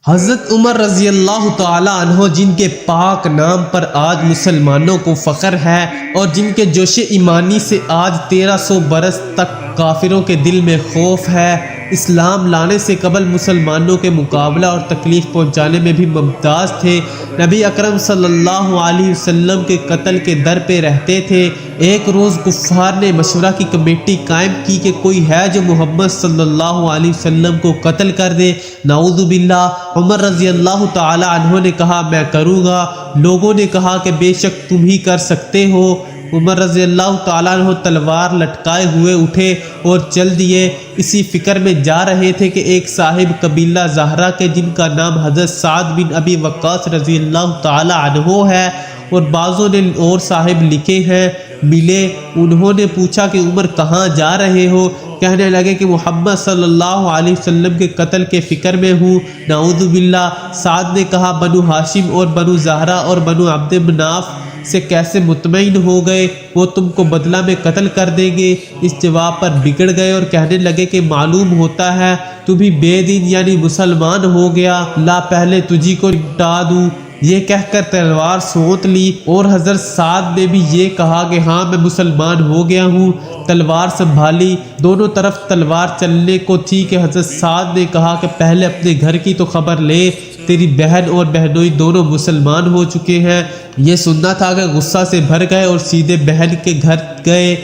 حضرت عمر رضی اللہ تعالی عنہ، جن کے پاک نام پر آج مسلمانوں کو فخر ہے اور جن کے جوش ایمانی سے آج 1300 برس تک کافروں کے دل میں خوف ہے، اسلام لانے سے قبل مسلمانوں کے مقابلہ اور تکلیف پہنچانے میں بھی ممتاز تھے۔ نبی اکرم صلی اللہ علیہ وسلم کے قتل کے در پہ رہتے تھے۔ ایک روز کفار نے مشورہ کی کمیٹی قائم کی کہ کوئی ہے جو محمد صلی اللہ علیہ وسلم کو قتل کر دے۔ نعوذ باللہ۔ عمر رضی اللہ تعالی عنہ نے کہا میں کروں گا۔ لوگوں نے کہا کہ بے شک تم ہی کر سکتے ہو۔ عمر رضی اللہ تعالیٰ عنہ تلوار لٹکائے ہوئے اٹھے اور چل دیے۔ اسی فکر میں جا رہے تھے کہ ایک صاحب قبیلہ زہرہ کے، جن کا نام حضرت سعد بن ابی وقاص رضی اللہ تعالیٰ عنہ ہے اور بعضوں نے اور صاحب لکھے ہیں، ملے۔ انہوں نے پوچھا کہ عمر کہاں جا رہے ہو؟ کہنے لگے کہ محمد صلی اللہ علیہ وسلم کے قتل کے فکر میں ہوں۔ نعوذ باللہ۔ سعد نے کہا بنو ہاشم اور بنو زہرہ اور بنو عبد مناف سے کیسے مطمئن ہو گئے؟ وہ تم کو بدلہ میں قتل کر دیں گے۔ اس جواب پر بگڑ گئے اور کہنے لگے کہ معلوم ہوتا ہے تو بھی بے دین یعنی مسلمان ہو گیا، لا پہلے تجھی کو نپٹا دوں۔ یہ کہہ کر تلوار سونت لی اور حضرت سعد نے بھی یہ کہا کہ ہاں میں مسلمان ہو گیا ہوں۔ تلوار سنبھالی، دونوں طرف تلوار چلنے کو تھی کہ حضرت سعد نے کہا کہ پہلے اپنے گھر کی تو خبر لے، تیری بہن اور بہنوئی دونوں مسلمان ہو چکے ہیں۔ یہ سننا تھا کہ غصہ سے بھر گئے اور سیدھے بہن کے گھر گئے۔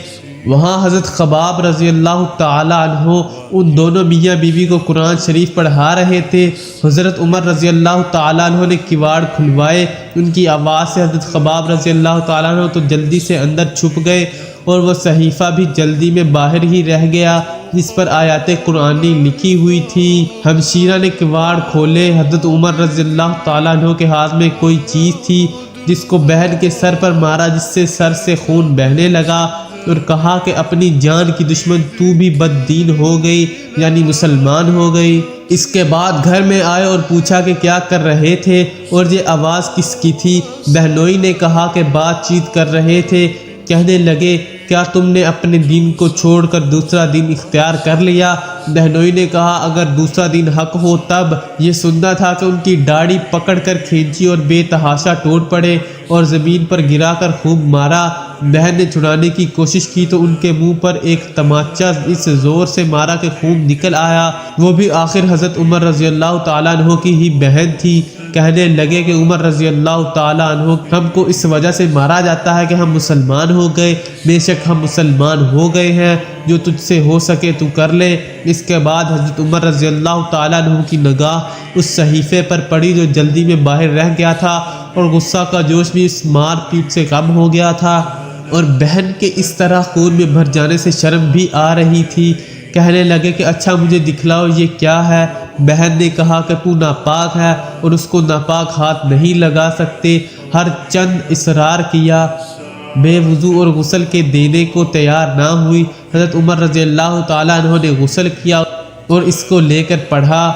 وہاں حضرت خباب رضی اللہ تعالی عنہ ان دونوں میاں بیوی کو قرآن شریف پڑھا رہے تھے۔ حضرت عمر رضی اللہ تعالی عنہ نے کواڑ کھلوائے۔ ان کی آواز سے حضرت خباب رضی اللہ تعالی عنہ تو جلدی سے اندر چھپ گئے اور وہ صحیفہ بھی جلدی میں باہر ہی رہ گیا جس پر آیات قرآنی لکھی ہوئی تھی۔ ہمشیرہ نے کواڑ کھولے۔ حضرت عمر رضی اللہ تعالی عنہ کے ہاتھ میں کوئی چیز تھی جس کو بہن کے سر پر مارا، جس سے سر سے خون بہنے لگا اور کہا کہ اپنی جان کی دشمن تو بھی بد دین ہو گئی یعنی مسلمان ہو گئی۔ اس کے بعد گھر میں آئے اور پوچھا کہ کیا کر رہے تھے اور یہ آواز کس کی تھی؟ بہنوئی نے کہا کہ بات چیت کر رہے تھے۔ کہنے لگے کیا تم نے اپنے دین کو چھوڑ کر دوسرا دین اختیار کر لیا؟ بہنوئی نے کہا اگر دوسرا دین حق ہو تب۔ یہ سننا تھا کہ ان کی داڑھی پکڑ کر کھینچی اور بے تحاشا ٹوٹ پڑے اور زمین پر گرا کر خوب مارا۔ بہن نے چھڑانے کی کوشش کی تو ان کے منہ پر ایک تماچا اس زور سے مارا کہ خون نکل آیا۔ وہ بھی آخر حضرت عمر رضی اللہ تعالیٰ عنہ کی ہی بہن تھی۔ کہنے لگے کہ عمر رضی اللہ تعالیٰ عنہ ہم کو اس وجہ سے مارا جاتا ہے کہ ہم مسلمان ہو گئے۔ بے شک ہم مسلمان ہو گئے ہیں، جو تجھ سے ہو سکے تو کر لے۔ اس کے بعد حضرت عمر رضی اللہ تعالیٰ عنہ کی نگاہ اس صحیفے پر پڑی جو جلدی میں باہر رہ گیا تھا اور غصہ کا جوش بھی اس مار پیٹ سے کم ہو گیا تھا اور بہن کے اس طرح خون میں بھر جانے سے شرم بھی آ رہی تھی۔ کہنے لگے کہ اچھا مجھے دکھلاؤ یہ کیا ہے؟ بہن نے کہا کہ تو ناپاک ہے اور اس کو ناپاک ہاتھ نہیں لگا سکتے۔ ہر چند اصرار کیا، بے وضو اور غسل کے دینے کو تیار نہ ہوئی۔ حضرت عمر رضی اللہ تعالیٰ عنہ نے غسل کیا اور اس کو لے کر پڑھا۔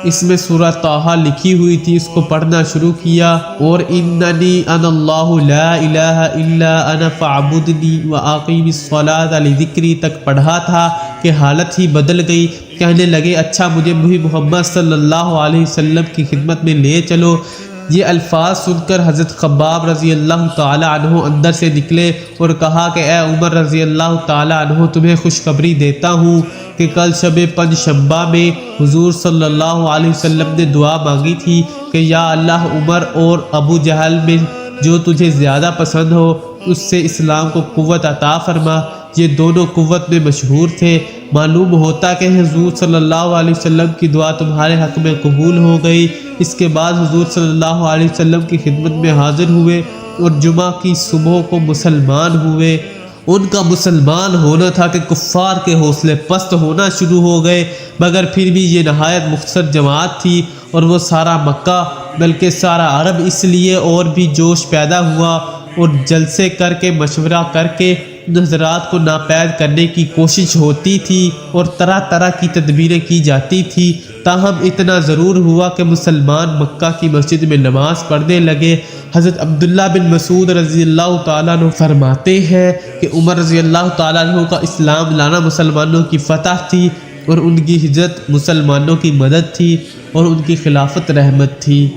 اس میں سورہ طٰہٰ لکھی ہوئی تھی، اس کو پڑھنا شروع کیا اور اننی انا اللہ لا الہ الا انا فاعبدنی واقیم الصلاۃ لذکری تک پڑھا تھا کہ حالت ہی بدل گئی۔ کہنے لگے اچھا مجھے بھی محمد صلی اللہ علیہ وسلم کی خدمت میں لے چلو۔ یہ الفاظ سن کر حضرت خباب رضی اللہ تعالی عنہ اندر سے نکلے اور کہا کہ اے عمر رضی اللہ تعالی عنہ تمہیں خوشخبری دیتا ہوں کہ کل شب پنج شنبہ میں حضور صلی اللہ علیہ وسلم نے دعا مانگی تھی کہ یا اللہ عمر اور ابو جہل میں جو تجھے زیادہ پسند ہو اس سے اسلام کو قوت عطا فرما۔ یہ دونوں قوت میں مشہور تھے۔ معلوم ہوتا کہ حضور صلی اللہ علیہ وسلم کی دعا تمہارے حق میں قبول ہو گئی۔ اس کے بعد حضور صلی اللہ علیہ وسلم کی خدمت میں حاضر ہوئے اور جمعہ کی صبح کو مسلمان ہوئے۔ ان کا مسلمان ہونا تھا کہ کفار کے حوصلے پست ہونا شروع ہو گئے، مگر پھر بھی یہ نہایت مختصر جماعت تھی اور وہ سارا مکہ بلکہ سارا عرب اس لیے اور بھی جوش پیدا ہوا اور جلسے کر کے مشورہ کر کے حضرات کو ناپید کرنے کی کوشش ہوتی تھی اور طرح طرح کی تدبیریں کی جاتی تھی۔ تاہم اتنا ضرور ہوا کہ مسلمان مکہ کی مسجد میں نماز پڑھنے لگے۔ حضرت عبداللہ بن مسعود رضی اللہ تعالیٰ عنہ فرماتے ہیں کہ عمر رضی اللہ تعالیٰ عنہ کا اسلام لانا مسلمانوں کی فتح تھی اور ان کی ہجرت مسلمانوں کی مدد تھی۔ اور ان کی خلافت رحمت تھی۔